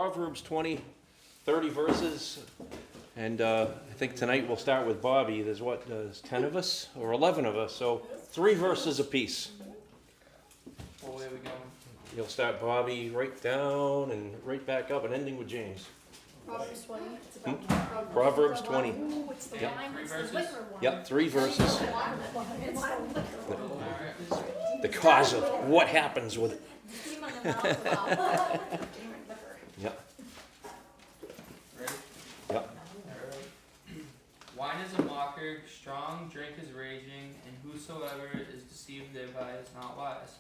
Proverbs 20, 30 verses. And I think tonight we'll start with Bobby. There's 10 of us or 11 of us, so 3 verses apiece. What way are we going? You'll start Bobby right down and right back up and ending with James. Proverbs 20. Proverbs 20. Ooh, it's the Yep. wine, 3 it's the verses? liquor one. Yep, 3 verses. It's the liquor. Alright. The cause of what happens with it. The demon in the mouth of alcohol. Demon liquor. Yep. Ready? Yep. Alright. Wine is a mocker, strong drink is raging, and whosoever is deceived thereby is not wise.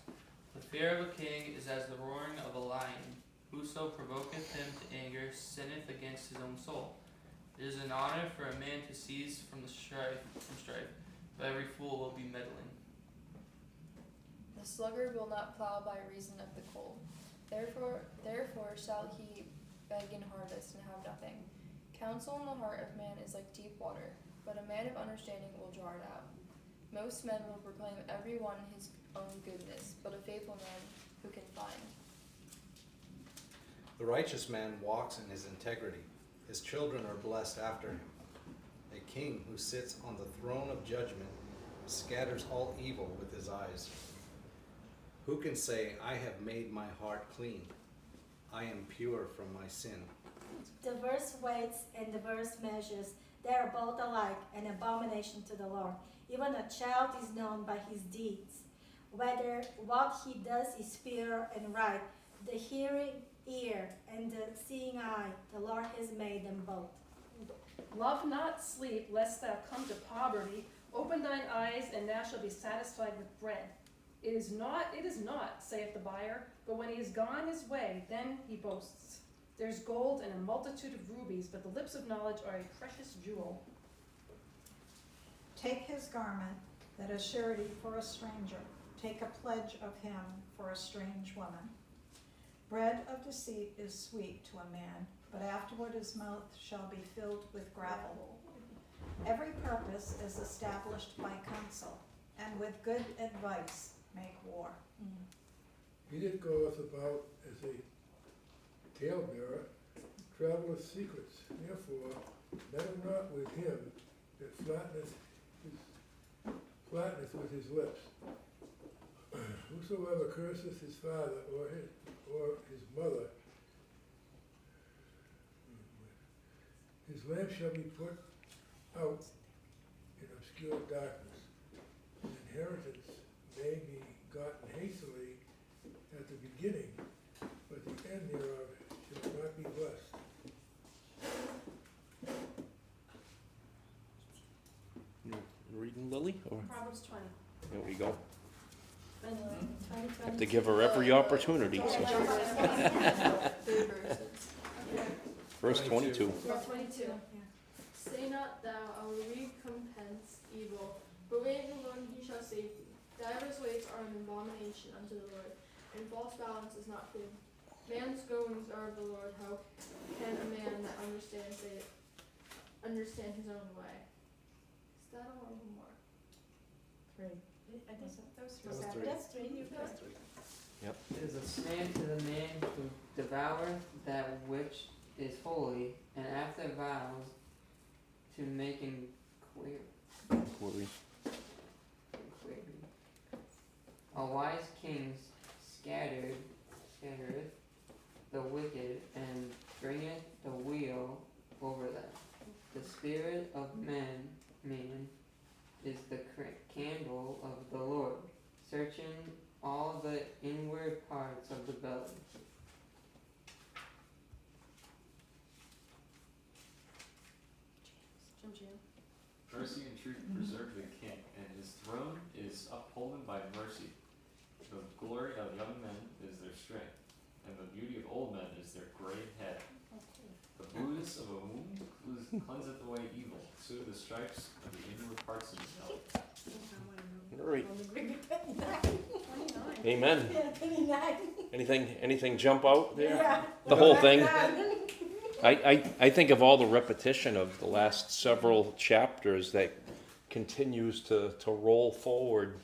The fear of a king is as the roaring of a lion. Whoso provoketh him to anger sinneth against his own soul. It is an honor for a man to cease from strife, but every fool will be meddling. The sluggard will not plow by reason of the cold. Therefore shall he beg in harvest and have nothing. Counsel in the heart of man is like deep water, but a man of understanding will draw it out. Most men will proclaim every one his own goodness, but a faithful man who can find? The righteous man walks in his integrity. His children are blessed after him. A king who sits on the throne of judgment scatters all evil with his eyes. Who can say, I have made my heart clean? I am pure from my sin. Diverse weights and diverse measures, they are both alike, an abomination to the Lord. Even a child is known by his deeds. Whether what he does is pure and right, the hearing ear and the seeing eye, the Lord has made them both. Love not sleep, lest thou come to poverty. Open thine eyes, and thou shalt be satisfied with bread. It is not, saith the buyer, but when he is gone his way, then he boasts. There's gold and a multitude of rubies, but the lips of knowledge are a precious jewel. Take his garment, that is surety for a stranger. Take a pledge of him for a strange woman. Bread of deceit is sweet to a man, but afterward his mouth shall be filled with gravel. Every purpose is established by counsel, and with good advice make war. He that goeth about as a talebearer travelleth secrets. Therefore, meddle not with him that flatteneth with his lips. Whosoever curseth his father or his mother, his lamp shall be put out in obscure darkness. His inheritance may be gotten hastily at the beginning, but the end thereof shall not be blessed. You reading, Lily? Or Proverbs 20. there we go. 20, Have to give her every opportunity. So. 3 verses. Verse 22. Yeah, 22. Say not thou, I will recompense evil, but wait in the Lord, and he shall save thee. Divers weights are an abomination unto the Lord, and false balance is not clean. Man's goings are of the Lord. How can a man that understands it understand his own way? Is that a little more? 3. I think so. Those That was 3. That's three. Yep. It is a snare to the man who devoureth that which is holy, and after vows to make Query. A wise king scattereth the wicked, and bringeth the wheel over them. The spirit of man is the candle of the Lord, searching all the inward parts of the belly. Jim. Mercy and truth preserve the king, and his throne is upholden by mercy. The glory of young men is their strength, and the beauty of old men is their gray head. The blueness of a wound cleanseth away evil, so do the stripes of the inward parts of his belly. All right. 29. Amen. Yeah, 29. Anything jump out there? Yeah. The whole thing. I think of all the repetition of the last several chapters that continues to roll forward,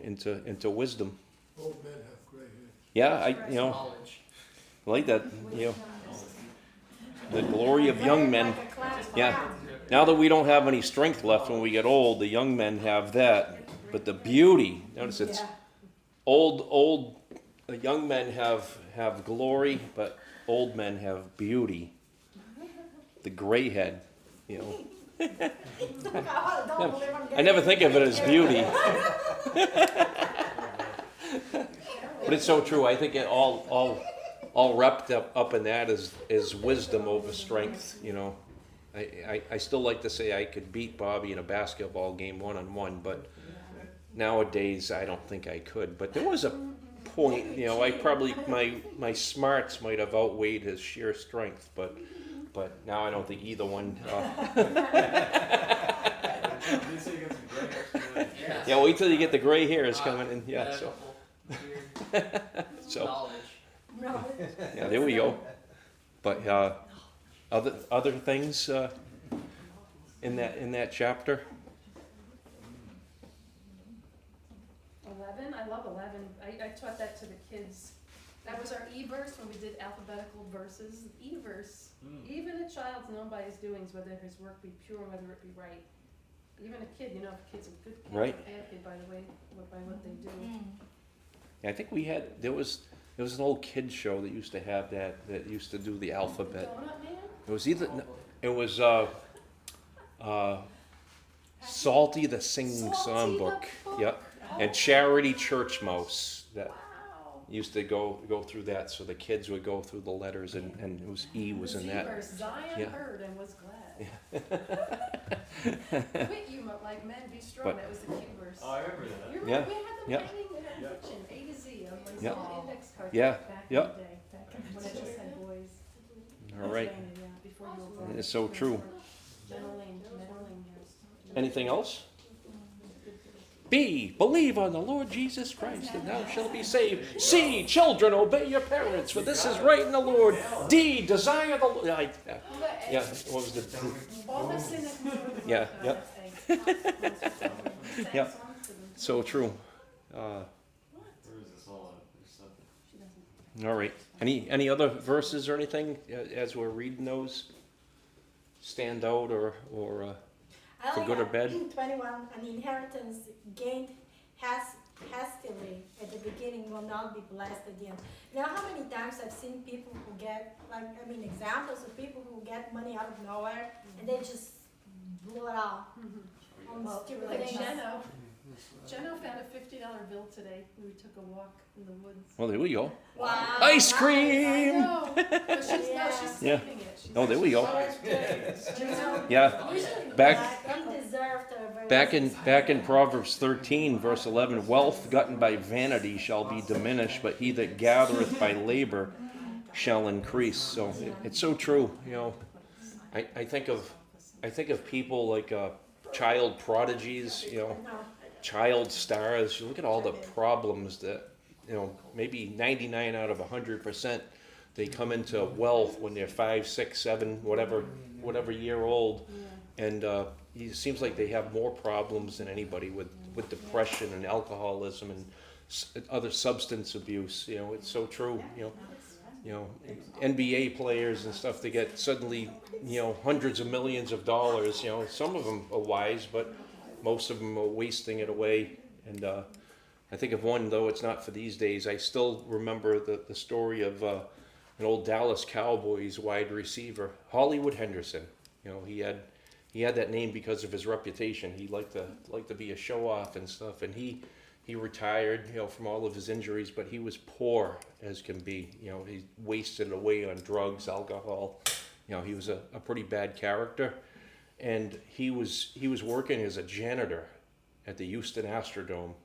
into wisdom. Old men have gray hair. Yeah, Knowledge. I like that, you know, the glory of young men. Like a clown. Yeah. Now that we don't have any strength left when we get old, the young men have that. But the beauty, notice it's Yeah. old young men have glory, but old men have beauty. The gray head, you know. I never think of it as beauty. But it's so true. I think it all wrapped up in that is wisdom over strength, you know. I still like to say I could beat Bobby in a basketball game 1-on-1, but nowadays I don't think I could. But there was a point, you know, I probably my smarts might have outweighed his sheer strength, but now I don't think either one. Yeah, wait till you get the gray hairs coming in. Yeah, so. So. Knowledge. Yeah, there we go. But other things in that chapter. 11, I love 11. I taught that to the kids. That was our E-verse when we did alphabetical verses. E-verse. Even a child's known by his doings, whether his work be pure, whether it be right. Even a kid, you know, if a kid's a good kid or a bad kid by the way, by what they do. Yeah, I think there was an old kids show that used to have that used to do the alphabet. Donut Man? It was Salty the Singing Songbook. Yep. And Charity Church Mouse that used to go through that, so the kids would go through the letters, and it was E was in that. Z-verse, Zion heard and was glad. Quit you like men be strong. That was the Q verse. Oh, I remember that. You Yeah. remember we had them Yeah. hanging in our kitchen, A to Z, on like Yeah. little index cards Yeah. back Yeah. in the day. When it just had boys. All right. Yeah, before you were born. It's so true. Meadowlane, Anything else? B, believe on the Lord Jesus Christ, and thou shalt be saved. C, children, obey your parents, for this is right in the Lord. D, desire the Lord. Yeah, what was the? All this thing that comes from the Yeah, Lord, yeah. Yep. So true. Where is this all at? There's something. All right. Any other verses or anything as we're reading those stand out or I for like good or bad? 21, an inheritance gained hastily at the beginning will not be blessed at the end. You know how many times I've seen people who get, examples of people who get money out of nowhere and they just blew it all on the stupid Like things. Jeno found a $50 bill today when we took a walk in the woods. Well, there we go. Wow. Ice nice. cream! No, she's Yeah. saving it. She's Oh, there we go. Jeno, Yeah. Usually Back- undeserved or Back in Proverbs 13, verse 11, wealth gotten by vanity shall be diminished, but he that gathereth by labor shall increase. So it's so true. You know, I think of people like child prodigies. You know, child stars. You look at all the problems that, you know, maybe 99 out of 100% they come into wealth when they're 5, 6, 7, whatever year old, and it seems like they have more problems than anybody with depression and alcoholism and other substance abuse. You know, it's so true. You know, NBA players and stuff, they get suddenly, you know, hundreds of millions of dollars. You know, some of them are wise, but most of them are wasting it away. And I think of one, though it's not for these days. I still remember the story of an old Dallas Cowboys wide receiver, Hollywood Henderson. You know, he had that name because of his reputation. He liked to be a show off and stuff, and he retired, you know, from all of his injuries, but he was poor as can be. You know, he wasted it away on drugs, alcohol. You know, he was a pretty bad character, and he was working as a janitor at the Houston Astrodome,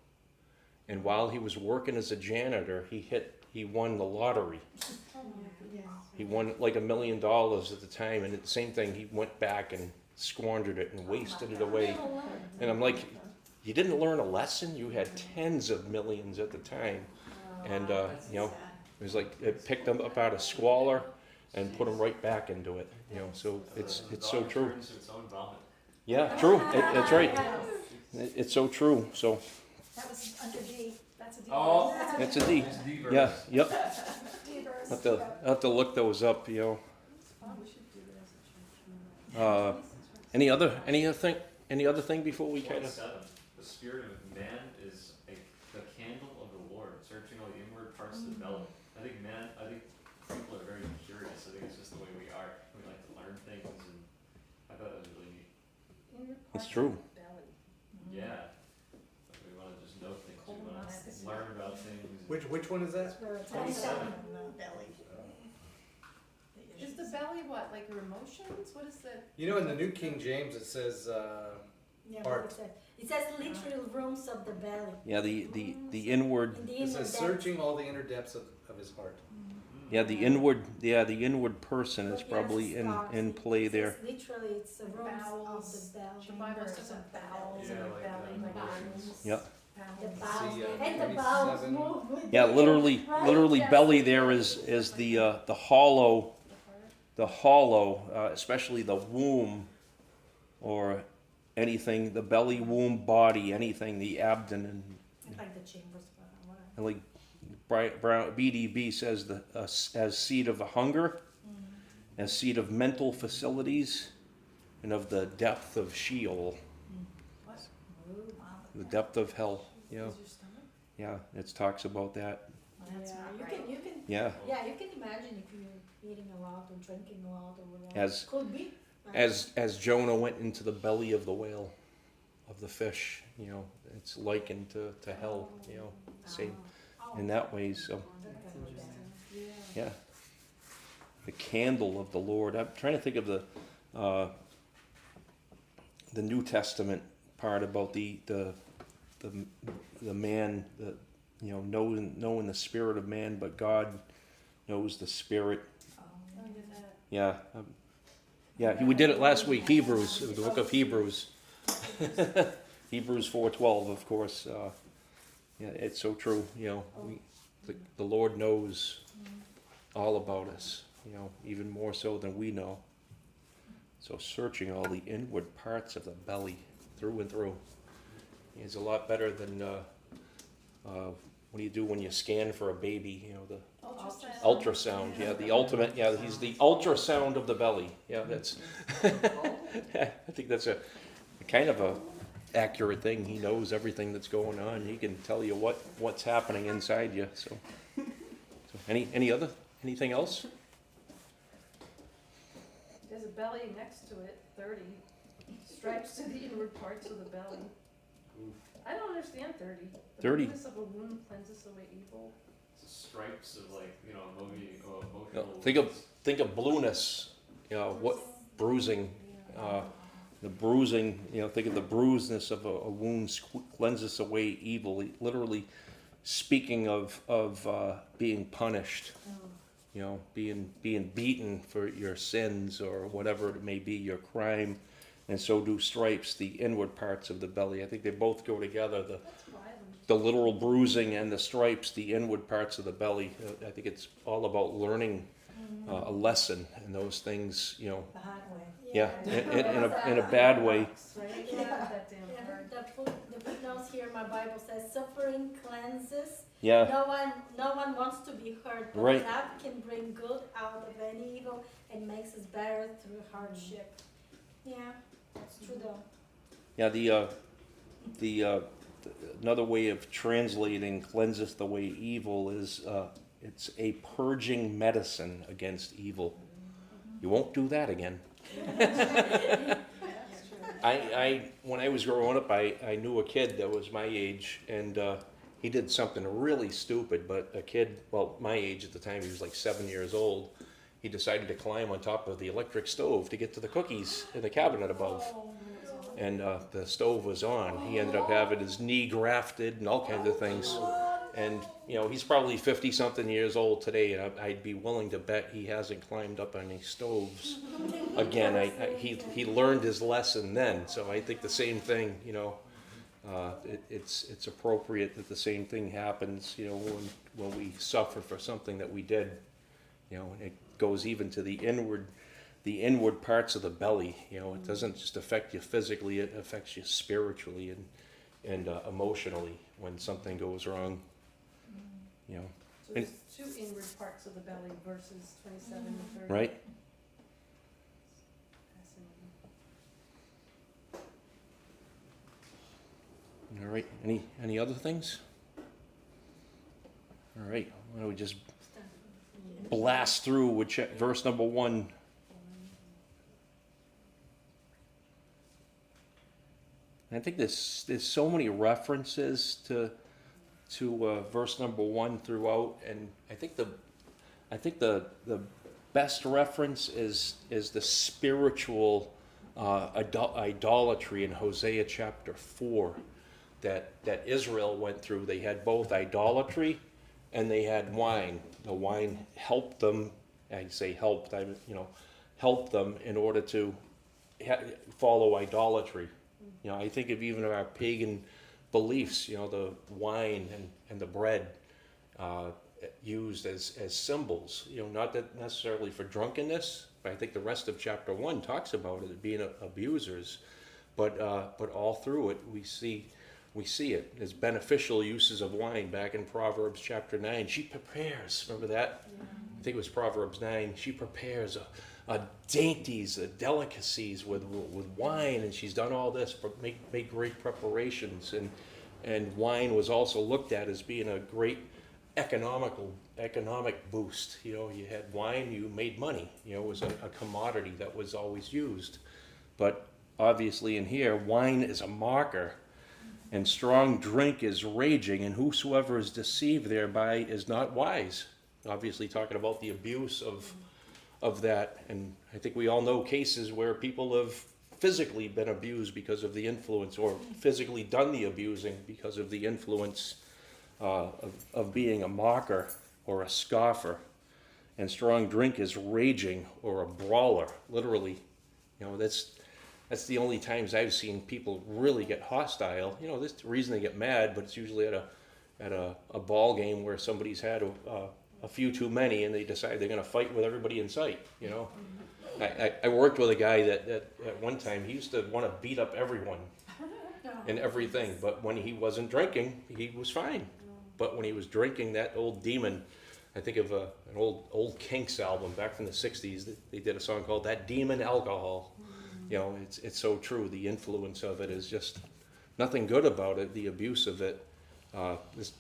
and while he was working as a janitor, he won the lottery. He won like $1 million at the time, and at the same thing, he went back and squandered it and wasted it away. And I'm like, you didn't learn a lesson? You had tens of millions at the time. And, you know, it was like it picked them up out of squalor and put them right back into it. You know, so it's so true. Yeah, true. That's right. It's so true. So That was under D. that's a deal. Oh, it's a D. D verse. Yeah, yep. I'll have to look those up, you know. We should do it as a church. Any other thing before we kind of? 27. The spirit of man is the candle of the Lord, searching all the inward parts of the belly. I think people are very curious. I think it's just the way we are. We like to learn things, and I thought that was really neat. It's true. Belly. Yeah. Like we want to just know things. We want to learn about things. Which one is that? That's where it's 27. down in the belly. Is the belly what, like your emotions? What is the? You know, in the New King James, it says, Yeah, Heart. but it says literal rooms of the belly. Yeah, the inward. In the it inner says depths. searching all the inner depths of his heart. Yeah, the inward person is But probably yes, in it play says there. Literally, it's the rooms Bowels. of the belly. The Bible Chambers says of bowels Yeah, and like belly, that. bowels. Yep. The Bowels. bowels, See, and the bowels 27. move with Yeah, the air, literally, right? literally Yes. belly there is the hollow, especially the womb, or anything, the belly, womb, body, anything, the abdomen, Like the chambers, whatever. and like Brown BDB says, as seat of hunger, as seat of mental facilities, and of the depth of Sheol, the depth of hell. You know, Is your stomach? yeah, it talks about that. That's Yeah, right. right. You can, Yeah, yeah, you can imagine if you're eating a lot or drinking a lot or whatever. As- Could be. right? as Jonah went into the belly of the whale, of the fish, you know, it's likened to hell, you know, same in that way. So yeah, the candle of the Lord. I'm trying to think of the New Testament part about the man, you know, knowing the spirit of man, but God knows the spirit. Yeah, yeah. We did it last week. Hebrews, the book of Hebrews. Hebrews 4:12, of course. Yeah, it's so true. You know, the Lord knows all about us. You know, even more so than we know. So searching all the inward parts of the belly through and through is a lot better than what do you do when you scan for a baby? You know, the ultrasound. Yeah, the ultimate. Yeah, he's the ultrasound of the belly. Yeah, that's. I think that's a kind of a accurate thing. He knows everything that's going on. He can tell you what's happening inside you. So anything else? There's a belly next to it, 30. Stripes to the inward parts of the belly. I don't understand 30. The 30. goodness of a wound cleanses away evil. It's the stripes of like, you know, emotional. You know, think of blueness. You know, what bruising. The bruising. You know, think of the bruisedness of a wound cleanses away evil. Literally speaking of being punished. You know, being beaten for your sins or whatever it may be, your crime, and so do stripes, the inward parts of the belly. I think they both go together. That's violent. The literal bruising and the stripes, the inward parts of the belly. I think it's all about learning a lesson, and those things, you know, The hard way. yeah, in a bad way. Right? Yeah. That damn Yeah, hard. the footnotes here, my Bible says, suffering cleanses. Yeah, No one wants to be hurt, but Right. God can bring good out of any evil and makes us better through hardship. Yeah, that's true though. yeah. The another way of translating cleanseth away evil is it's a purging medicine against evil. You won't do that again. I when I was growing up, I knew a kid that was my age, and he did something really stupid. But a kid, well, my age at the time, he was like 7 years old. He decided to climb on top of the electric stove to get to the cookies in the cabinet above. And the stove was on. He ended up having his knee grafted and all kinds of things. And, you know, he's probably 50-something years old today, and I'd be willing to bet he hasn't climbed up on any stoves again. He learned his lesson then, so I think the same thing, you know, it's appropriate that the same thing happens, you know, when we suffer for something that we did, you know, it goes even to the inward parts of the belly. You know, it doesn't just affect you physically, it affects you spiritually and emotionally when something goes wrong. You know, So there's two inward parts of the belly, verses 27 and 30. right? Fascinating. All right, any other things? All right, why don't we just blast through with verse number 1. I think there's so many references to verse number 1 throughout, and I think the best reference is the spiritual idolatry in Hosea chapter 4 that Israel went through. They had both idolatry and they had wine. The wine helped them. I say helped. Helped them in order to follow idolatry. I think of even our pagan beliefs. The wine and the bread used as symbols. Not that necessarily for drunkenness, but I think the rest of chapter 1 talks about it being abusers. But all through it, we see it as beneficial uses of wine. Back in Proverbs chapter 9, she prepares. Remember that? Yeah. I think it was Proverbs 9. She prepares dainties, delicacies with wine, and she's done all this, but make great preparations. And wine was also looked at as being a great economic boost. You had wine, you made money. It was a commodity that was always used. But obviously in here, wine is a mocker, and strong drink is raging, and whosoever is deceived thereby is not wise. Obviously talking about the abuse of that. And I think we all know cases where people have physically been abused because of the influence, or physically done the abusing because of the influence of being a mocker or a scoffer. And strong drink is raging or a brawler, literally. That's the only times I've seen people really get hostile. This is the reason they get mad, but it's usually at a ball game where somebody's had a few too many and they decide they're going to fight with everybody in sight. I worked with a guy that at one time, he used to want to beat up everyone and everything, but when he wasn't drinking, he was fine. But when he was drinking, that old demon, I think of an old Kinks album back from the 60s. They did a song called That Demon Alcohol. It's so true. The influence of it is just nothing good about it, the abuse of it.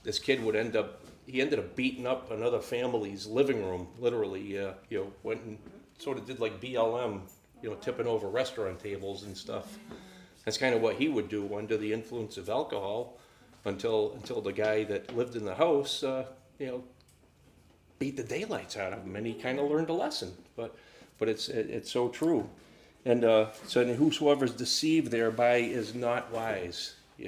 This kid ended up beating up another family's living room, literally. Went and sort of did like BLM, tipping over restaurant tables and stuff. That's kind of what he would do under the influence of alcohol, until the guy that lived in the house, beat the daylights out of him, and he kind of learned a lesson. But it's so true. And so whosoever is deceived thereby is not wise. I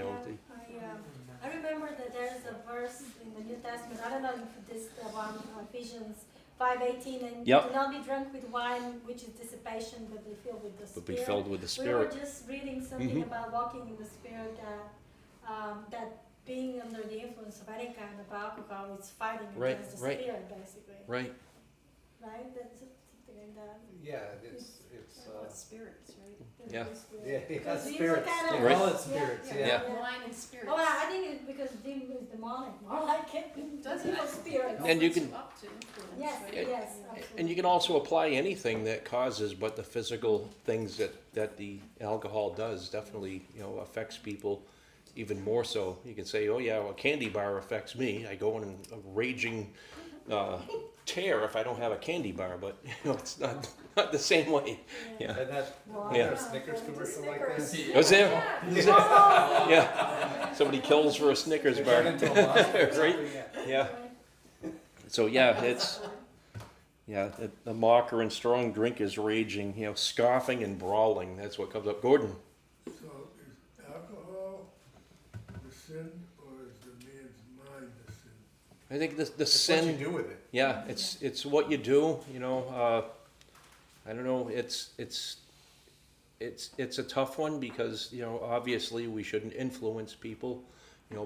remember that there's a verse in the New Testament. I don't know if this one, Ephesians 5:18, and Yep. do not be drunk with wine, which is dissipation, but be filled with the But Spirit. be filled with the We Spirit. were just reading something about walking in the Spirit, that being under the influence of any kind of alcohol is fighting against the Spirit, basically. Right. Right? That's something like that. Yeah, it's Spirits, right? Yeah. Because these are spirits. kind of- They call it spirits, yeah. Wine and spirits. Well, I think it's because demon is demonic, more like it. Does Evil it? spirits. And you can- Up to influence, Yes, right? yes, absolutely. And you can also apply anything that causes, but the physical things that the alcohol does definitely, affects people even more so. You can say, oh yeah, well, a candy bar affects me. I go in a raging tear if I don't have a candy bar, but it's not the same way. Yeah. And that Yeah. Snickers commercial like this. Was there? Yeah. Somebody kills for a Snickers bar. Turn into a monster. Right? Yeah. So the mocker and strong drink is raging, scoffing and brawling. That's what comes up. Gordon. So is alcohol the sin, or is the man's mind the sin? I think the It's sin. what you do with it. Yeah, it's what you do. I don't know. It's a tough one because obviously we shouldn't influence people,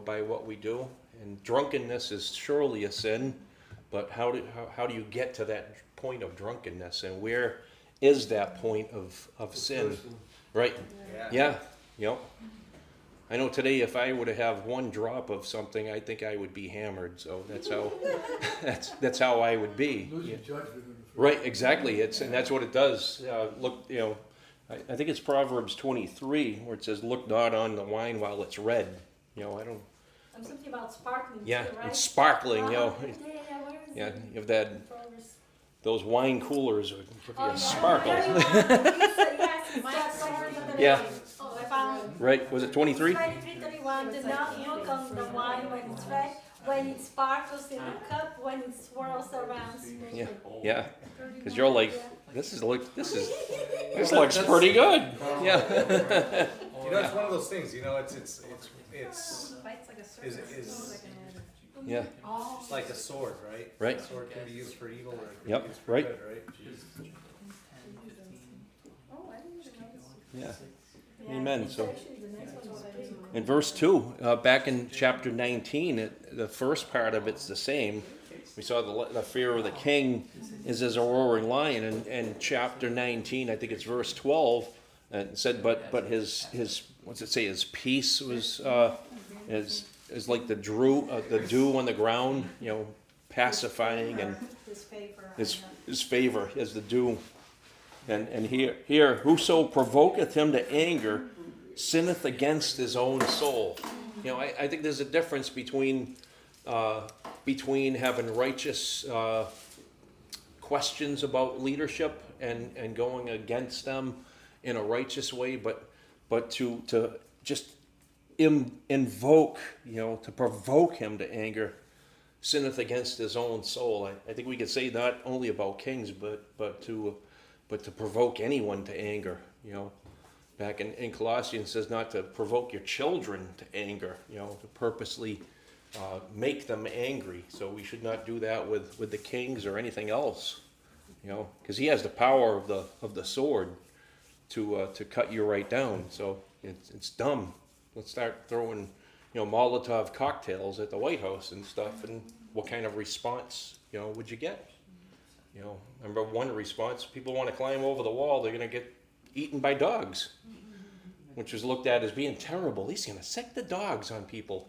by what we do. And drunkenness is surely a sin, but how do you get to that point of drunkenness, and where is that point of sin? Right? Yeah. Yeah. I know today if I were to have one drop of something, I think I would be hammered. So that's how that's how I would be. Losing Yeah. judgment in the first. Right, exactly. And that's what it does. Look, I think it's Proverbs 23 where it says, "Look not on the wine while it's red." I don't. I'm something about sparkling Yeah, too, right? it's sparkling. Where is Yeah, it? you have that Proverbs. those wine coolers would give you Oh, a yeah. sparkle. Very well. Yes, it's just like Yeah. Oh, I found Right? Was it 23? 23:31. Do not look on the wine when it's red, when it sparkles in the cup, when it swirls around. Yeah, yeah. Because you're like, this looks pretty good. Yeah. It's one of those things. It's Fights like a serpent, Is- stings like an adder. Yeah. it's like a sword, right? Right. A sword can be used for evil or it can Yep, be used for right. good, right? 10, 15. Oh, I didn't even notice. Yeah. Yeah, Amen. it's So actually the next one's pretty cool. in verse 2, back in chapter 19, the first part of it's the same. We saw the fear of the king is as a roaring lion. And chapter 19, I think it's verse 12, and it said, but his what's it say? His peace was is like the dew on the ground, pacifying, and His favor. his favor as the dew. And here, whoso provoketh him to anger sinneth against his own soul. I think there's a difference between having righteous questions about leadership and going against them in a righteous way, but to just invoke, to provoke him to anger, sinneth against his own soul. I think we could say not only about kings, but to provoke anyone to anger. Back in Colossians, it says not to provoke your children to anger. To purposely make them angry. So we should not do that with the kings or anything else. Because he has the power of the sword to cut you right down. So it's dumb. Let's start throwing Molotov cocktails at the White House and stuff, and what kind of response would you get? Remember one response: people want to climb over the wall, they're going to get eaten by dogs, which was looked at as being terrible. He's going to set the dogs on people.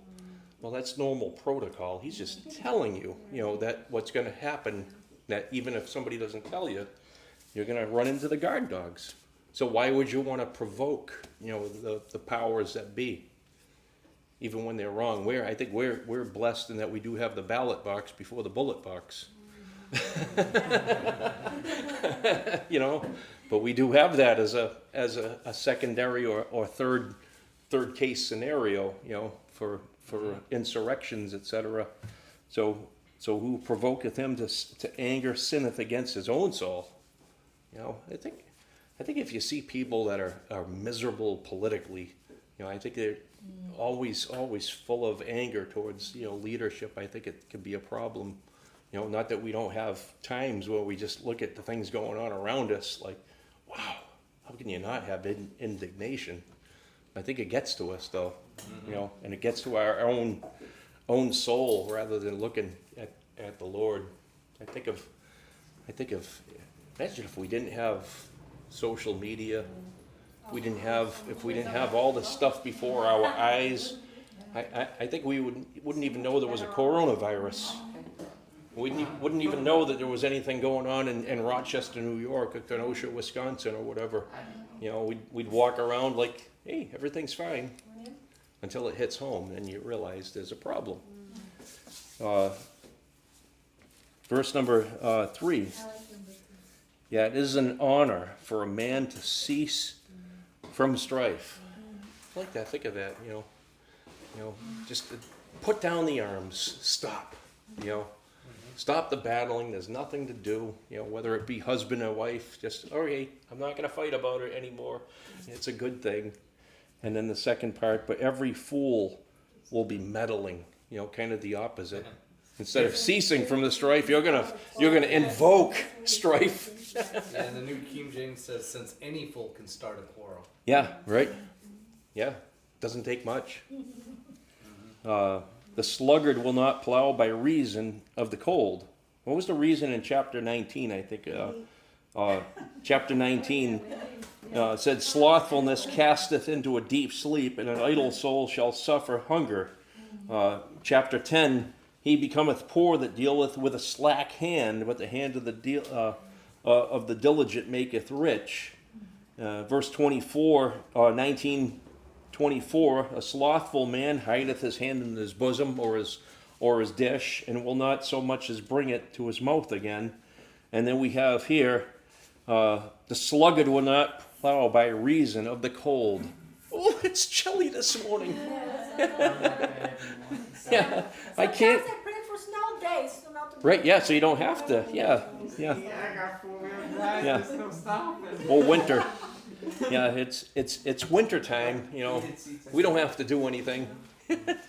Well, that's normal protocol. He's just telling you, that what's going to happen. That even if somebody doesn't tell you, you're going to run into the guard dogs. So why would you want to provoke, the powers that be, even when they're wrong? I think we're blessed in that we do have the ballot box before the bullet box. But we do have that as a secondary or third case scenario, for insurrections, etc. So who provoketh him to anger sinneth against his own soul. I think if you see people that are miserable politically, I think they're always full of anger towards leadership. I think it can be a problem. Not that we don't have times where we just look at the things going on around us like, wow, how can you not have indignation? I think it gets to us though, and it gets to our own soul rather than looking at the Lord. I think of imagine if we didn't have social media, if we didn't have all this stuff before our eyes. I think we wouldn't even know there was a coronavirus. We wouldn't even know that there was anything going on in Rochester, New York, or Kenosha, Wisconsin, or whatever. We'd walk around like, hey, everything's fine, until it hits home and you realize there's a problem. Verse number 3. Yeah, it is an honor for a man to cease from strife. I like that. Think of that. Just to put down the arms. Stop. Stop the battling. There's nothing to do. Whether it be husband or wife, just okay. I'm not going to fight about it anymore. It's a good thing. And then the second part, but every fool will be meddling. Kind of the opposite. Instead of ceasing from the strife, you're gonna invoke strife. Yeah, and the New King James says, since any fool can start a quarrel. Yeah, right. Yeah, doesn't take much. The sluggard will not plow by reason of the cold. What was the reason in chapter 19? I think chapter 19. It said, slothfulness casteth into a deep sleep, and an idle soul shall suffer hunger. Chapter 10, he becometh poor that dealeth with a slack hand, but the hand of the diligent maketh rich. Verse 24, 19:24, a slothful man hideth his hand in his bosom or his dish, and will not so much as bring it to his mouth again. And then we have here, the sluggard will not plow by reason of the cold. Oh, it's chilly this morning. Yeah, I can't. Sometimes I pray for snow days, so not to Right, yeah, so you don't have to. Yeah. I got 4-wheel drive, Yeah. there's no stopping. Well, winter. Yeah, it's winter time, you know. We don't have to do anything.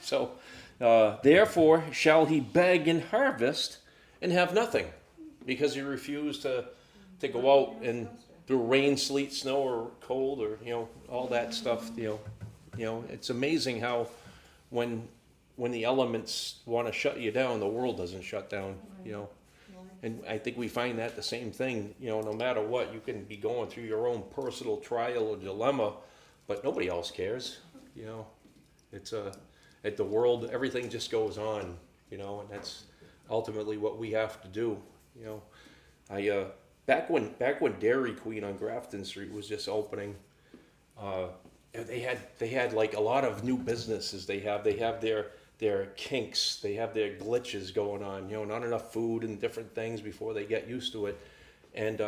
So, therefore shall he beg and harvest and have nothing, because he refused to go out and through rain, sleet, snow, or cold, or all that stuff. You know, it's amazing how when the elements want to shut you down, the world doesn't shut down. And I think we find that the same thing, no matter what, you can be going through your own personal trial or dilemma, but nobody else cares, It's at the world, everything just goes on, and that's ultimately what we have to do, I back when Dairy Queen on Grafton Street was just opening, they had like a lot of new businesses. They have their kinks, they have their glitches going on, not enough food and different things before they get used to it. And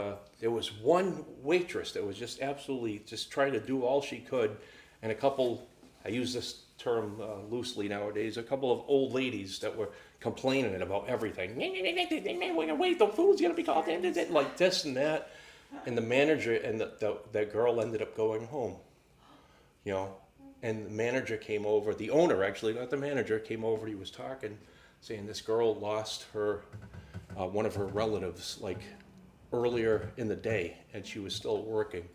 there was one waitress that was just absolutely just trying to do all she could, and a couple, I use this term loosely nowadays, a couple of old ladies that were complaining about everything. Wait, the food's gonna be called in, like this and that. And the manager and that girl ended up going home, And the manager came over, the owner actually, not the manager, came over, he was talking, saying this girl lost her, one of her relatives, like earlier in the day, and she was still working.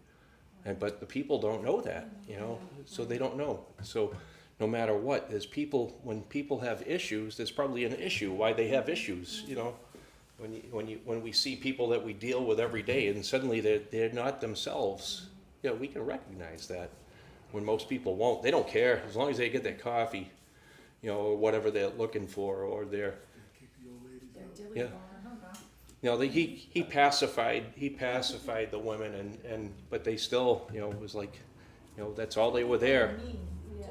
But the people don't know that, so they don't know. So no matter what, when people have issues, there's probably an issue why they have issues, When we see people that we deal with every day and suddenly they're not themselves, we can recognize that. When most people won't, they don't care as long as they get their coffee, or whatever they're looking for, or their, he pacified the women, but they still, it was like, that's all they were there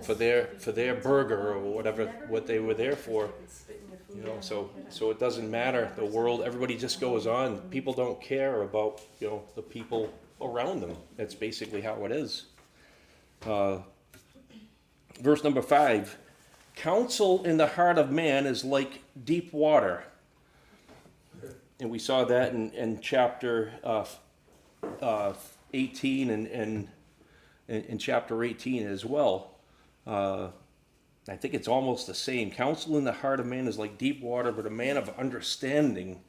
for their burger or what they were there for, so it doesn't matter. The world, everybody just goes on. People don't care about, the people around them. That's basically how it is. Verse number 5, counsel in the heart of man is like deep water. And we saw that in chapter 18 and in chapter 18 as well. I think it's almost the same. Counsel in the heart of man is like deep water, but a man of understanding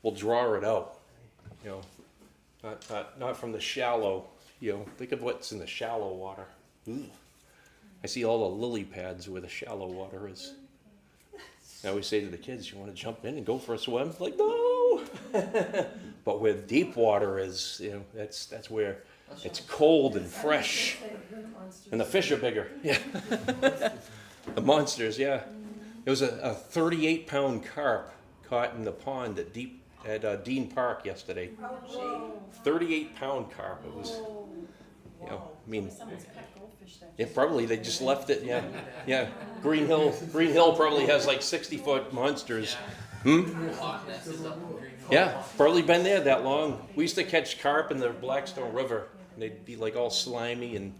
will draw it out. Not from the shallow. Think of what's in the shallow water. Ooh. I see all the lily pads where the shallow water is. I always say to the kids, you want to jump in and go for a swim? Like, no! But where deep water is, that's where it's cold and fresh. And the fish are bigger. Yeah. The monsters, yeah. It was a 38-pound carp caught in the pond at Dean Park yesterday. 38-pound carp. It was, probably they just left it. Yeah. Green Hill probably has like 60-foot monsters. Yeah, probably been there that long. We used to catch carp in the Blackstone River. And they'd be like all slimy and.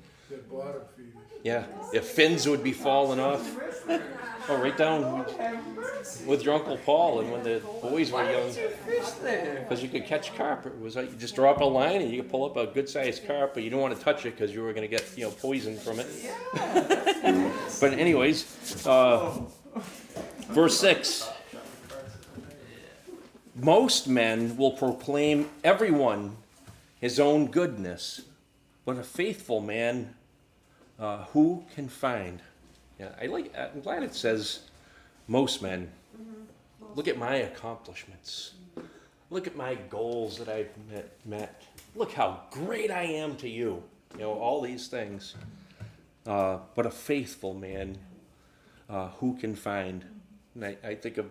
Yeah, their fins would be falling off. Oh, right down with your Uncle Paul and when the boys were young. Because you could catch carp. It was like you just drop a line and you could pull up a good-sized carp, but you don't want to touch it because you were going to get poison from it. But anyways, verse 6. Most men will proclaim everyone his own goodness, but a faithful man who can find? Yeah, I'm glad it says most men. Look at my accomplishments. Look at my goals that I've met. look how great I am to you. You know, all these things. But a faithful man, who can find? And I think of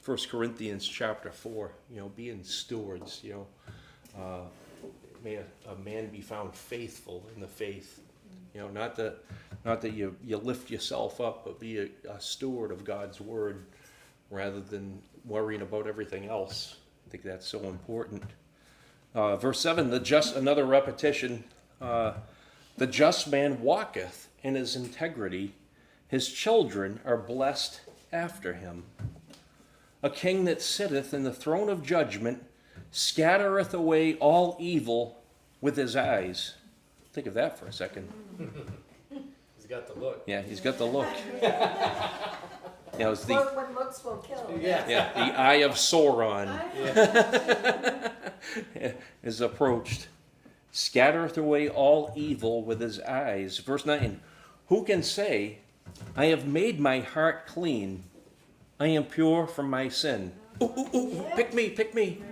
1 Corinthians chapter 4, you know, being stewards, you know. May a man be found faithful in the faith. You know, not that you lift yourself up, but be a steward of God's word rather than worrying about everything else. I think that's so important. Verse 7, another repetition. The just man walketh in his integrity. His children are blessed after him. A king that sitteth in the throne of judgment scattereth away all evil with his eyes. Think of that for a second. He's got the look. Yeah, he's got the look. You know, it's When looks will kill. Yeah. the eye of Sauron Yeah. is approached. Scattereth away all evil with his eyes. Verse 9, who can say, I have made my heart clean. I am pure from my sin. Ooh, ooh, ooh, pick me, pick me.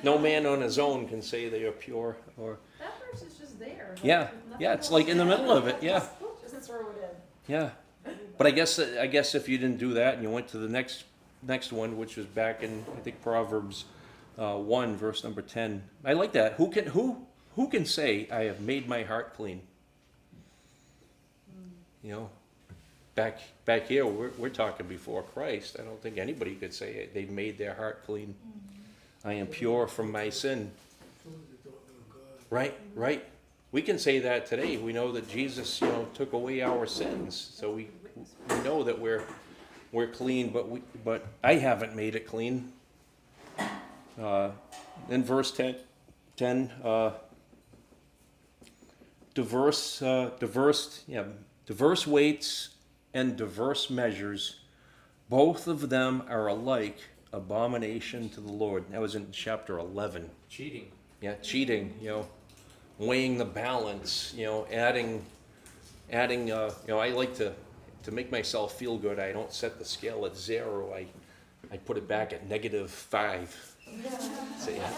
No man on his own can say they are pure. Or That verse is just there. Like, yeah, nothing yeah, it's else. like in the middle of it. Yeah, Just throw it in. yeah. But I guess if you didn't do that and you went to the next one, which was back in I think Proverbs 1 verse number 10. I like that. Who can say I have made my heart clean? You know, back here we're talking before Christ. I don't think anybody could say they've made their heart clean. I am pure from my sin. Those that don't know God. Right. We can say that today. We know that Jesus, you know, took away our sins, so we know that we're clean. But I haven't made it clean. In verse 10, diverse weights and diverse measures, both of them are alike abomination to the Lord. That was in chapter 11. Cheating. Yeah, cheating, you know, weighing the balance, you know, adding, you know, I like to make myself feel good. I don't set the scale at 0. I put it back at -5. So, yeah,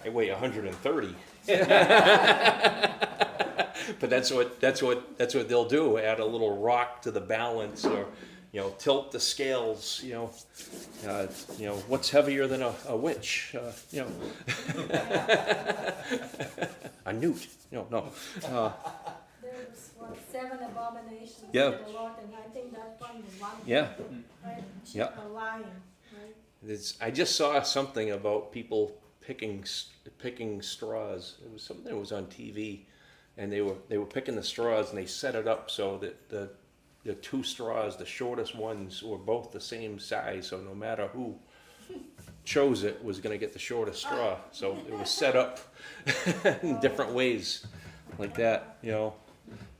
I weigh 130. But that's what they'll do. Add a little rock to the balance, or you know, tilt the scales. You know, what's heavier than a witch? You know, a newt. No. There's 7 abominations Yeah. to the Lord, and I think that one is one. Yeah. Right? Yeah. Lying, right? I just saw something about people picking straws. It was something that was on TV, and they were picking the straws, and they set it up so that the 2 straws, the shortest ones, were both the same size. So no matter who chose it, was going to get the shortest straw. So it was set up in different ways, like that. You know,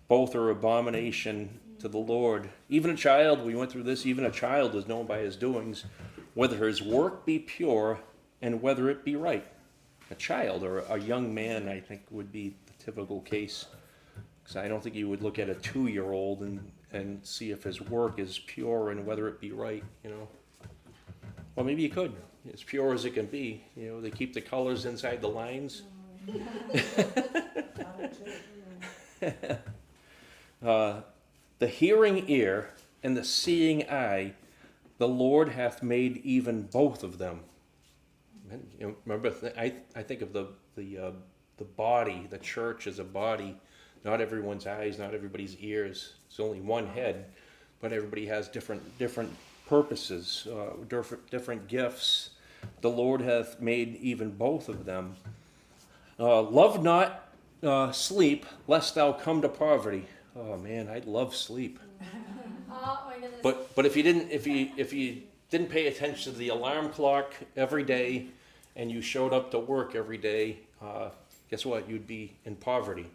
both are abomination to the Lord. Even a child, we went through this. Even a child is known by his doings, whether his work be pure and whether it be right. A child or a young man, I think, would be the typical case. Because I don't think you would look at a 2-year-old and see if his work is pure and whether it be right, you know. Well, maybe you could. As pure as it can be. You know, they keep the colors inside the lines. The hearing ear and the seeing eye, the Lord hath made even both of them. And, you know, remember, I think of the body, the church as a body. Not everyone's eyes, not everybody's ears. It's only one head, but everybody has different purposes, different gifts. The Lord hath made even both of them. Love not sleep, lest thou come to poverty. Oh man, I love sleep. Oh my goodness. But if you didn't pay attention to the alarm clock every day, and you showed up to work every day, guess what? You'd be in poverty.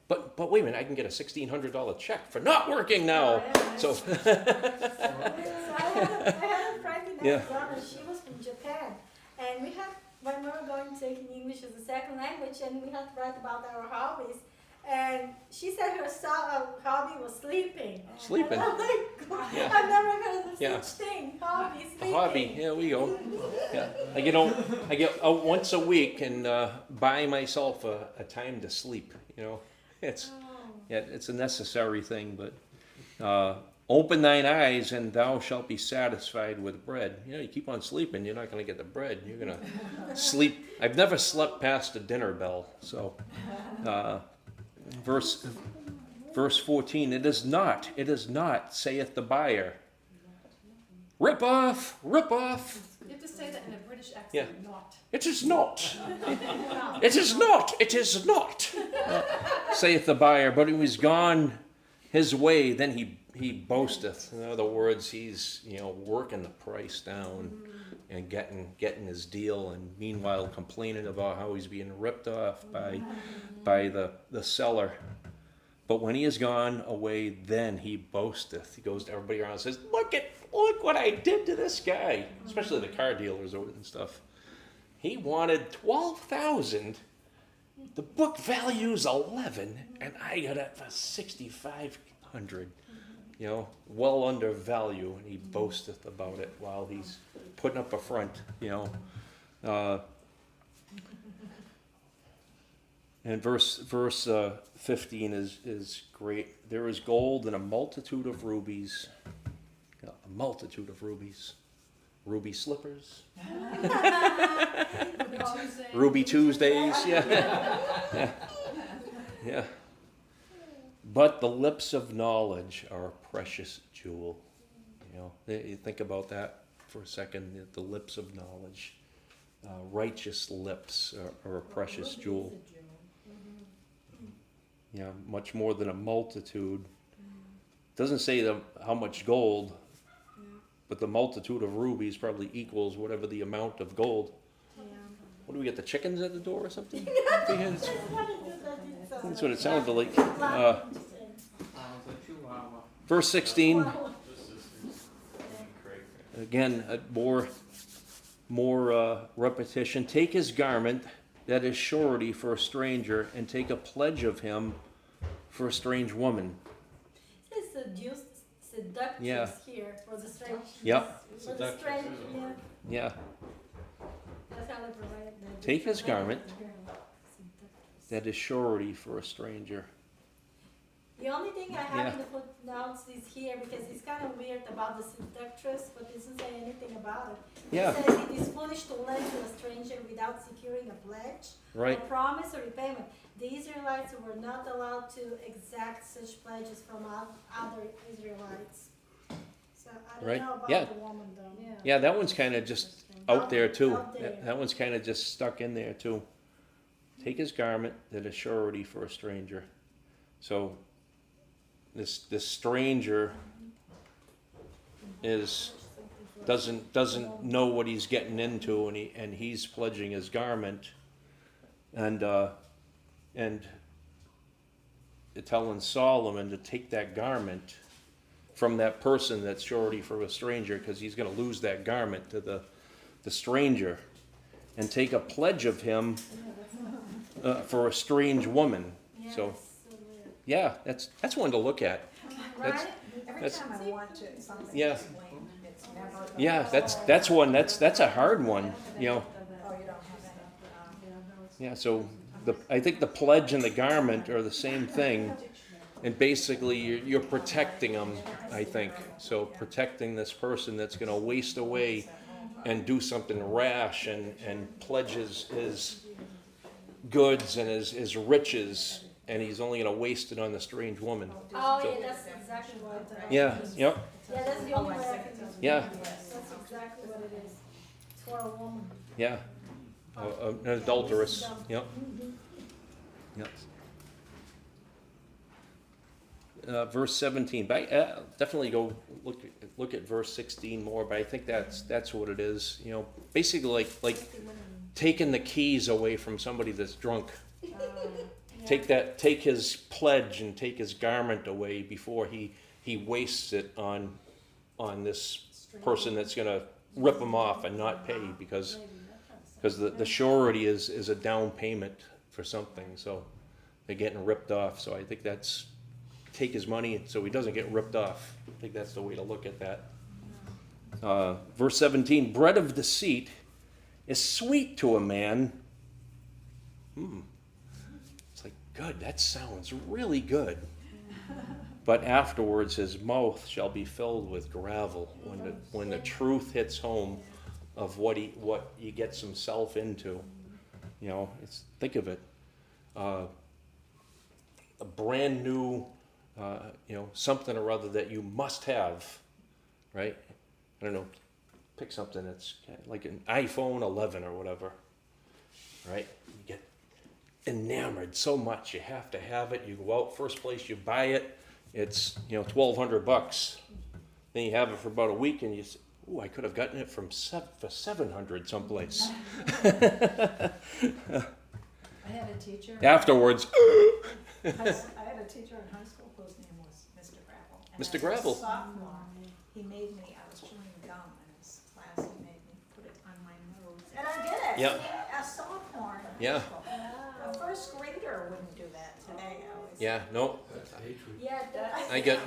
But wait a minute, I can get a $1,600 check for not working now. So So I had a friend in Yeah. Arizona. She was from Japan, and when we were going to take English as a second language, and we had to write about our hobbies. And she said her hobby was sleeping. Sleeping. And I'm like, Yeah. I've never heard of Yeah. such thing. Hobby, A sleeping. hobby, yeah, we go. Yeah, I get out once a week and buy myself a time to sleep. You know, it's it's a necessary thing. But open thine eyes and thou shalt be satisfied with bread. You know, you keep on sleeping, you're not going to get the bread. You're going to sleep. I've never slept past the dinner bell. So, verse 14. It is not, saith the buyer. Rip off, rip off. You have to say that in a British accent, Yeah. not. It is not. It is not. It is not. Saith the buyer, but he was gone his way, then he boasteth. In other words, he's working the price down and getting his deal, and meanwhile complaining about how he's being ripped off by the seller. But when he is gone away, then he boasteth. He goes to everybody around and says, Look what I did to this guy, especially the car dealers and stuff. He wanted $12,000. The book value's $11,000, and I got it for $6,500. Well under value, and he boasteth about it while he's putting up a front. And verse 15 is great. There is gold and a multitude of rubies. A multitude of rubies. Ruby slippers. Ruby Tuesdays. Yeah. Yeah. But the lips of knowledge are a precious jewel. You think about that for a second. The lips of knowledge. Righteous lips are a precious jewel. Yeah, much more than a multitude. Doesn't say how much gold, but the multitude of rubies probably equals whatever the amount of gold. What do we get, the chickens at the door or something? That's what it sounded like. Verse 16. Again, more repetition. Take his garment, that is surety for a stranger, and take a pledge of him for a strange woman. It's seductress here for the strange. Yep. For the strange, Yeah. That's how they provide it. Take his garment, that is surety for a stranger. The only thing I have in the footnotes is here because it's kind of weird about the seductress, but it doesn't say anything about it. Yeah. It says it is foolish to lend to a stranger without securing a pledge, Right. a promise, or repayment. The Israelites were not allowed to exact such pledges from other Israelites. So I don't Right. know about Yeah. the woman though. Yeah, that one's kind of just out there too. Out there. That one's kind of just stuck in there too. Take his garment, that is surety for a stranger. So this stranger doesn't know what he's getting into, and he's pledging his garment, and telling Solomon to take that garment from that person that's surety for a stranger, because he's going to lose that garment to the stranger, and take a pledge of him for a strange woman. Yeah, So it's so weird. yeah, that's one to look at. That's- Right? Every That's- time I watch it, something Yeah. explained, it's never. Yeah, that's one that's a hard one. Oh, you don't have any. Yeah, so I think the pledge and the garment are the same thing, and basically you're protecting them. I think so, protecting this person that's going to waste away and do something rash and pledge his goods and his riches, and he's only going to waste it on the strange woman. Oh, So- yeah, that's exactly what it is. Yeah, yep, Yeah, that's the only way I can. Yeah. That's exactly what it is. It's for a woman. yeah. An adulteress. Yep. Yep. Verse 17. But definitely go look at verse 16 more. But I think that's what it is. Basically like taking the keys away from somebody that's drunk. Take his pledge and take his garment away before he wastes it on this person that's going to rip him off and not pay, because the surety is a down payment for something. So I they're getting ripped off. So I think that's take his money so he doesn't get ripped off. I think that's the way to look at that. Verse 17, bread of deceit is sweet to a man. It's like, good, that sounds really good. But afterwards his mouth shall be filled with gravel when the truth hits home of what he gets himself into. You know, think of it. A brand new, something or other that you must have, right? I don't know, pick something that's like an iPhone 11 or whatever, right? You get enamored so much, you have to have it. You go out, first place you buy it, it's $1,200. Then you have it for about a week, and you say, "Ooh, I could have gotten it for $700 someplace." I had a teacher. Afterwards, I had a teacher in high school whose name was Mr. Gravel. And Mr. as Gravel. a sophomore, he made me, I was chewing gum in his class, he made me put it on my nose. And I did it. Yep. A sophomore in Yeah. high school. A first grader wouldn't do that today. I always yeah, no, That's hatred. Yeah, I get,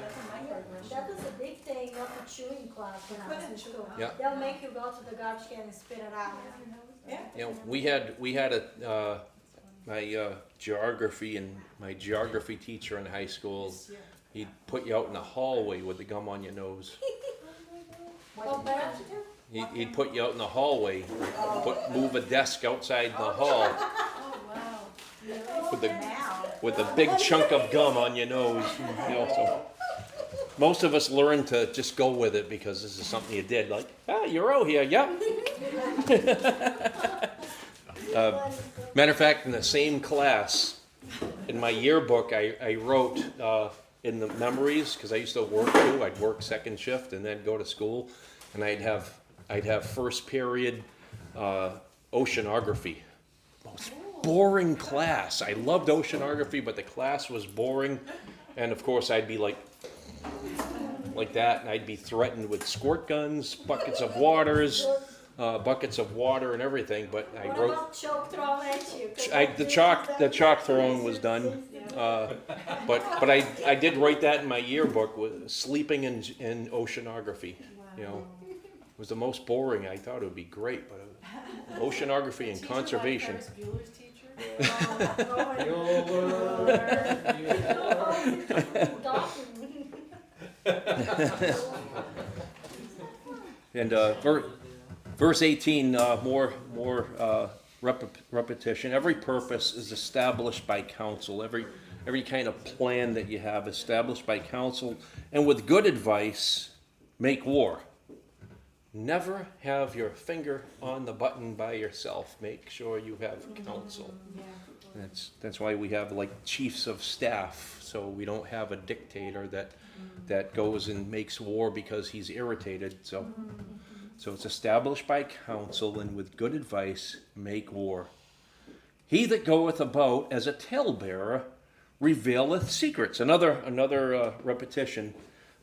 that was a big thing of the chewing class when I was in school. yeah. They'll make you go to the garbage can and spit it out. Yeah. We had my geography teacher in high school. He'd put you out in the hallway with the gum on your nose. Oh, but I have to do. He'd put you out in the hallway, move a desk outside the hall Oh, wow. with a big chunk of gum on your nose. So most of us learn to just go with it because this is something you did. Like, you're out here, yeah. Matter of fact, in the same class, in my yearbook, I wrote in the memories, because I used to work too. I'd work second shift and then go to school, and I'd have first period oceanography. Most boring class. I loved oceanography, but the class was boring, and of course I'd be like that, and I'd be threatened with squirt guns, buckets of water and everything. But I What wrote. about choke thrown at you? The chalk throwing was done, but I did write that in my yearbook with sleeping in oceanography. It was the most boring. I thought it would be great, but oceanography and conservation. And verse 18, more repetition. Every purpose is established by counsel. Every kind of plan that you have established by counsel, and with good advice, make war. Never have your finger on the button by yourself. Make sure you have counsel. That's why we have like chiefs of staff, so we don't have a dictator that goes and makes war because he's irritated. So it's established by counsel, and with good advice make war. He that goeth about as a talebearer revealeth secrets. Another repetition.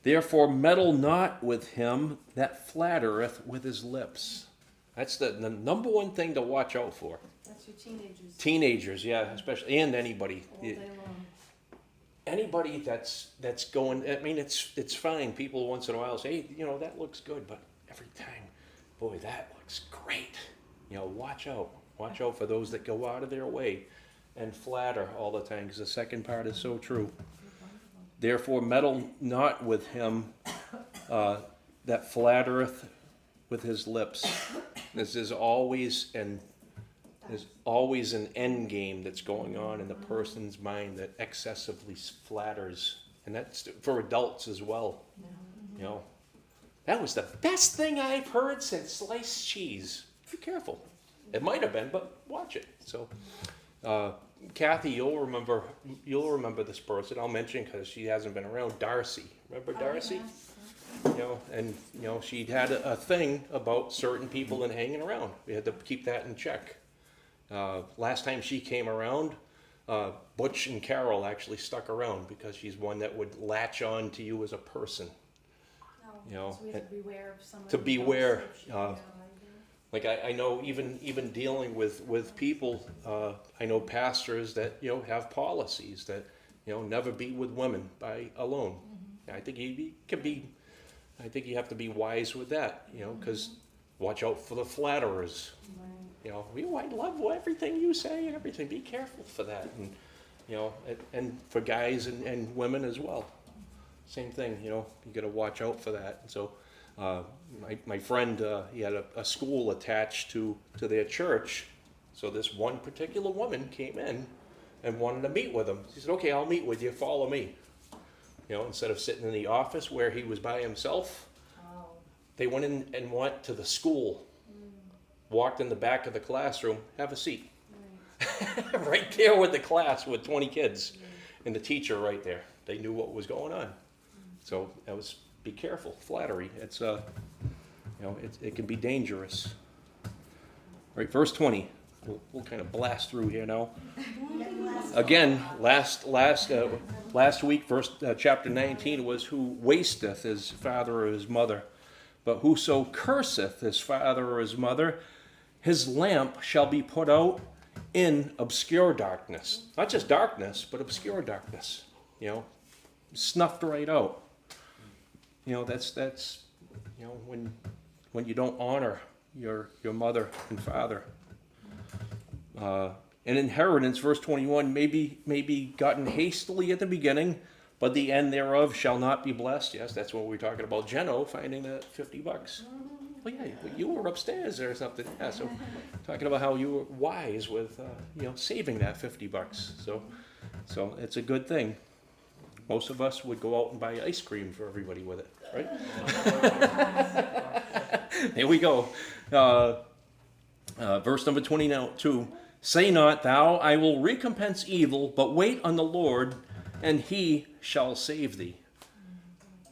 Therefore meddle not with him that flattereth with his lips. That's the number one thing to watch out for. That's your teenagers. Teenagers, yeah, especially, and anybody. All day long. Anybody that's going, I mean, it's fine. People once in a while say, hey, that looks good, but every time, boy, that looks great. Watch out. Watch out for those that go out of their way and flatter all the time, because the second part is so true. Therefore meddle not with him that flattereth with his lips. This is always an end game that's going on in the person's mind that excessively flatters, and that's for adults as well. That was the best thing I've heard since sliced cheese. Be careful. It might have been, but watch it. So, Kathy, you'll remember this person. I'll mention because she hasn't been around. Darcy, remember Darcy? And she had a thing about certain people and hanging around. We had to keep that in check. Last time she came around, Butch and Carol actually stuck around because she's one that would latch on to you as a person. So we have to beware of someone. To beware. Like I know even dealing with people, I know pastors that, have policies that, never be with women by alone. I think I think you have to be wise with that, because watch out for the flatterers. I love everything you say and everything. Be careful for that, and for guys and women as well. Same thing, you got to watch out for that. And so, my friend, he had a school attached to their church. So this one particular woman came in and wanted to meet with him. She said, "Okay, I'll meet with you. Follow me." Instead of sitting in the office where he was by himself, they went in and went to the school. Walked in the back of the classroom. Have a seat. Right there with the class with 20 kids, and the teacher right there. They knew what was going on. So that was, be careful, flattery. It's it can be dangerous. Right, verse 20. We'll kind of blast through here now. Again, last week, chapter 19 was, who wasteth his father or his mother, but whoso curseth his father or his mother, his lamp shall be put out in obscure darkness. Not just darkness, but obscure darkness. Snuffed right out. That's when you don't honor your mother and father. An inheritance, verse 21, may be gotten hastily at the beginning, but the end thereof shall not be blessed. Yes, that's what we're talking about. Jeno finding that $50. Well, yeah, you were upstairs or something. Yeah, so talking about how you were wise with, saving that $50. So it's a good thing. Most of us would go out and buy ice cream for everybody with it, right? Here we go. Verse number 22. Say not thou, I will recompense evil, but wait on the Lord, and he shall save thee.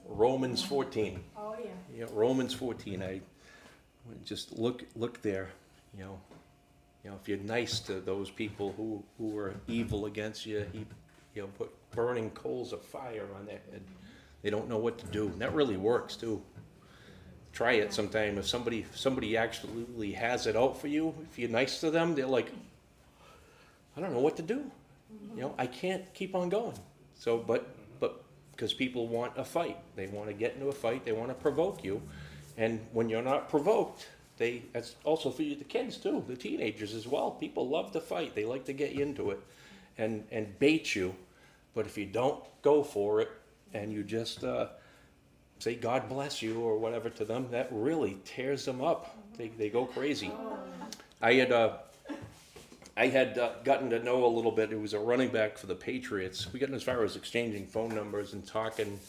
Romans 14. Oh, yeah. Yeah, Romans 14. I just look there. If you're nice to those people who are evil against you, he put burning coals of fire on their head. They don't know what to do. And that really works too. Try it sometime. If somebody actually has it out for you, if you're nice to them, they're like, I don't know what to do. I can't keep on going. So, but because people want a fight, they want to get into a fight, they want to provoke you, and when you're not provoked, that's also for you, the kids too, the teenagers as well. People love to fight. They like to get you into it, and bait you. But if you don't go for it, and you just say God bless you or whatever to them, that really tears them up. They go crazy. I had gotten to know a little bit. It was a running back for the Patriots. We got as far as exchanging phone numbers and talking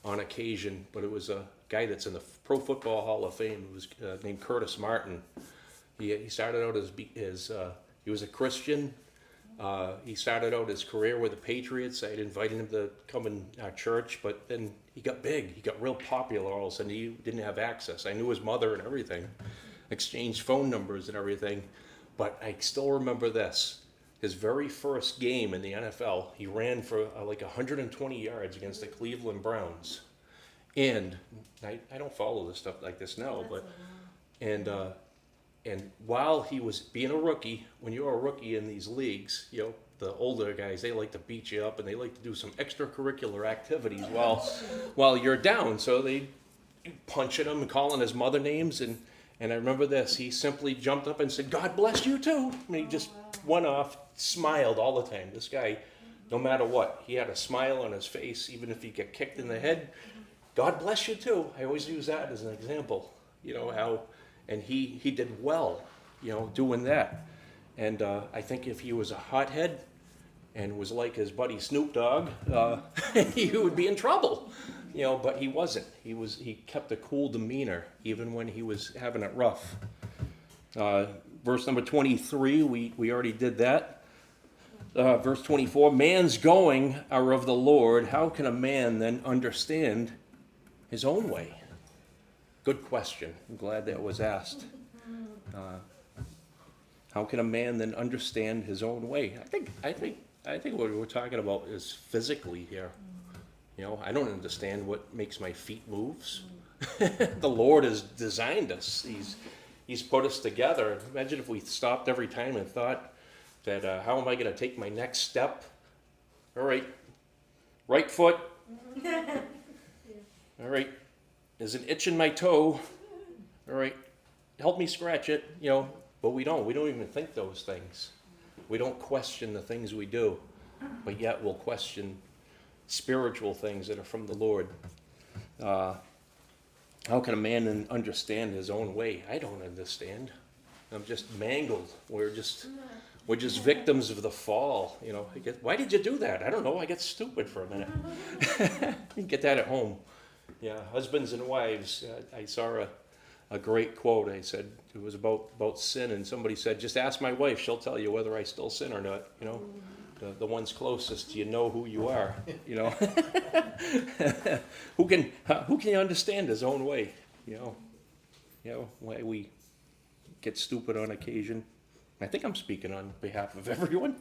on occasion, but it was a guy that's in the Pro Football Hall of Fame. It was named Curtis Martin. He started out he was a Christian. He started out his career with the Patriots. I'd invited him to come in our church, but then he got big. He got real popular all of a sudden. He didn't have access. I knew his mother and everything. Exchanged phone numbers and everything. But I still remember this. His very first game in the NFL, he ran for like 120 yards against the Cleveland Browns. And I don't follow this stuff like this now, but and while he was being a rookie, when you're a rookie in these leagues, the older guys, they like to beat you up and they like to do some extracurricular activities while you're down. So they punching him and calling his mother names. And I remember this. He simply jumped up and said, God bless you too. And he just went off, smiled all the time. This guy, no matter what, he had a smile on his face, even if he got kicked in the head. God bless you too. I always use that as an example. And he did well, doing that. And I think if he was a hothead and was like his buddy Snoop Dogg, he would be in trouble. But he wasn't. He kept a cool demeanor even when he was having it rough. Verse number 23, we already did that. Verse 24, man's going are of the Lord. How can a man then understand his own way? Good question. I'm glad that was asked. How can a man then understand his own way? I think what we're talking about is physically here. I don't understand what makes my feet moves. The Lord has designed us. He's put us together. Imagine if we stopped every time and thought that, how am I going to take my next step? All right foot. All right, there's an itch in my toe. All right, help me scratch it, but we don't even think those things. We don't question the things we do, but yet we'll question spiritual things that are from the Lord. How can a man understand his own way? I don't understand. I'm just mangled. We're just victims of the fall. Why did you do that? I don't know. I get stupid for a minute. You can get that at home. Yeah, husbands and wives. I saw a great quote. I said it was about sin, and somebody said, "Just ask my wife; she'll tell you whether I still sin or not." The ones closest, you know who you are. Who can understand his own way? Why we get stupid on occasion. I think I'm speaking on behalf of everyone.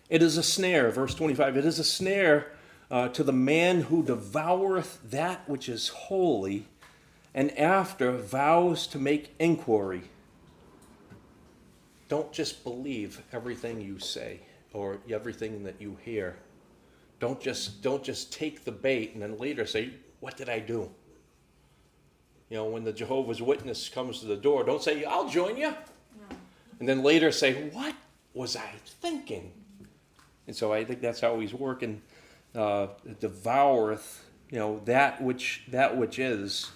It is a snare, verse 25. It is a snare to the man who devoureth that which is holy, and after vows to make inquiry. Don't just believe everything you say or everything that you hear. Don't just take the bait and then later say, "What did I do?" When the Jehovah's Witness comes to the door, don't say, "I'll join you," and then later say, "What was I thinking?" And so I think that's how he's working. Devoureth, that which is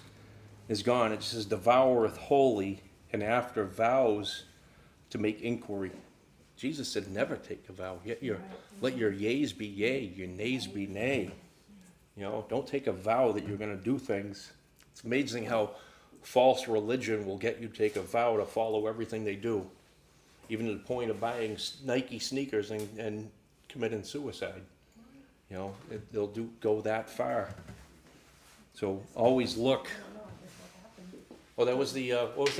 gone. It says devoureth holy, and after vows to make inquiry. Jesus said, never take a vow. Let your yeas be yea, your nays be nay. Don't take a vow that you're going to do things. It's amazing how false religion will get you to take a vow to follow everything they do, even to the point of buying Nike sneakers and committing suicide. They'll go that far. So always look. Oh, that was the what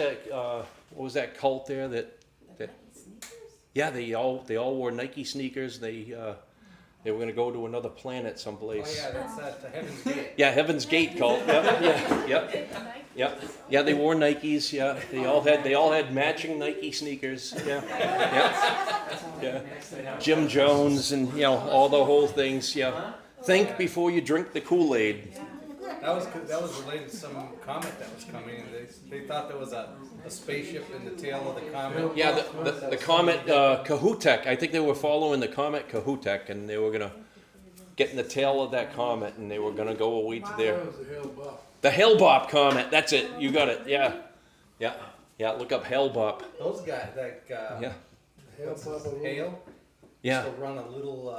was that cult there that yeah, they all wore Nike sneakers. They were going to go to another planet someplace. Oh yeah, that's that Heaven's Gate. Yeah, Heaven's Gate cult. Yeah, they wore Nikes. Yeah, they all had matching Nike sneakers. Yeah. Jim Jones and all the whole things. Yeah, think before you drink the Kool-Aid. That was related to some comet that was coming. They thought there was a spaceship in the tail of the comet. Yeah, the comet Kahutek. I think they were following the comet Kahutek, and they were gonna get in the tail of that comet, and they were gonna go away to their. That was the Hale-Bopp. The Hale-Bopp comet. That's it. You got it. Yeah. Look up Hale-Bopp. Those guys, Yeah. what's his, Hale, Yeah. used to run a little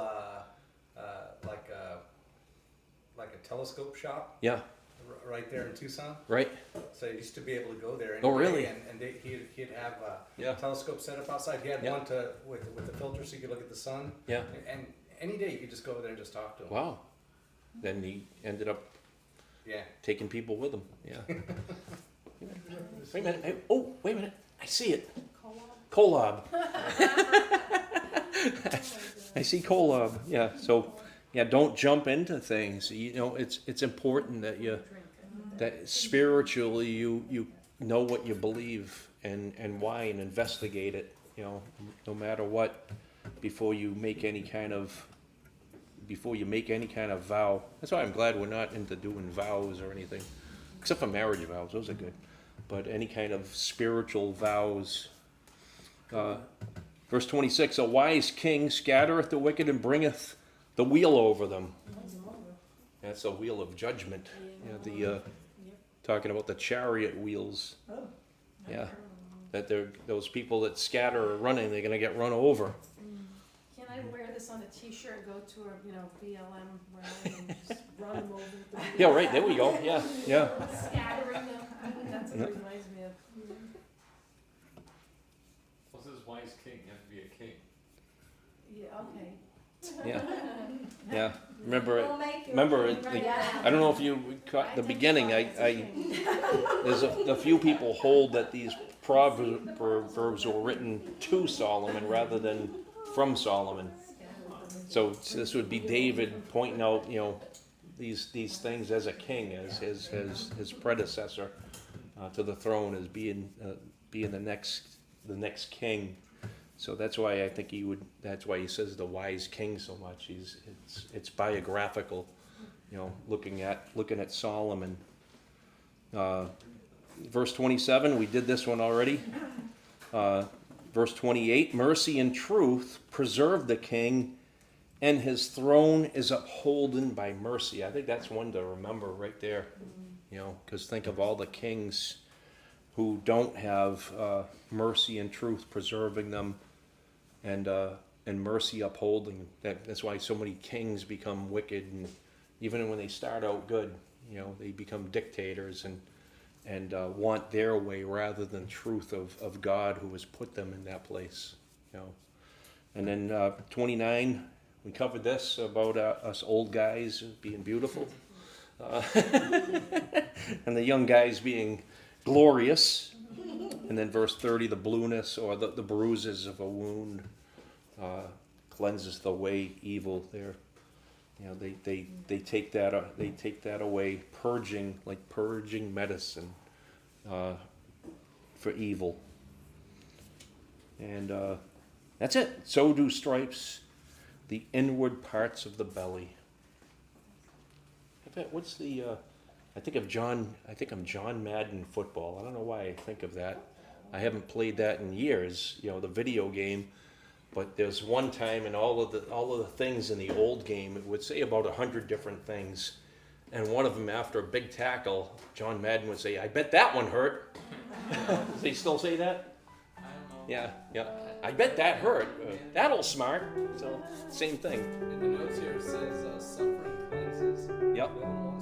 like a telescope shop. Yeah. Right there in Tucson. Right. So you used to be able to go there. Oh, really? And he'd have Yeah. a telescope set up outside. He had Yeah. one with the filter so you could look at the sun. Yeah. And any day you could just go over there and just talk to him. Wow. Then he ended up Yeah. taking people with him. Yeah. Wait a minute. Wait a minute. I see it. Kolob. I see Kolob. Yeah. So, don't jump into things. It's important that spiritually you know what you believe and why, and investigate it. No matter what, before you make any kind of vow. That's why I'm glad we're not into doing vows or anything, except for marriage vows. Those are good. But any kind of spiritual vows. Verse 26, a wise king scattereth the wicked and bringeth the wheel over them. That's a wheel of judgment. Talking about the chariot wheels. Yeah. That those people that scatter or running, they're going to get run over. Can I wear this on a t-shirt and go to a BLM rally and just run them over with the wheel? Yeah, right. There we go. Yeah. Scattering them. That's what it reminds me of. What's this wise king? You have to be a king. Yeah, okay. Yeah. Remember it. Yeah. I don't know if you caught the beginning. There's a few people hold that these proverbs were written to Solomon rather than from Solomon. So this would be David pointing out, these things as a king, as his predecessor to the throne, as being the next king. So that's why I think that's why he says the wise king so much. It's biographical, looking at Solomon. Verse 27, we did this one already. Verse 28, mercy and truth preserve the king, and his throne is upholden by mercy. I think that's one to remember right there, because think of all the kings who don't have mercy and truth preserving them, and mercy upholding. That's why so many kings become wicked, and even when they start out good, they become dictators and want their way rather than truth of God who has put them in that place. And then 29, we covered this about us old guys being beautiful, and the young guys being glorious. And then verse 30, the blueness or the bruises of a wound cleanses the way evil there. They take that away, purging medicine for evil. And that's it. So do stripes the inward parts of the belly. What's the? I think of John Madden football. I don't know why I think of that. I haven't played that in years. The video game. But there's one time in all of the things in the old game, it would say about 100 different things, and one of them, after a big tackle, John Madden would say, "I bet that one hurt." Does he still say that? I don't know. Yeah. I bet that hurt. That'll smart. So same thing. In the notes here it says suffering cleanses. Yep. The other one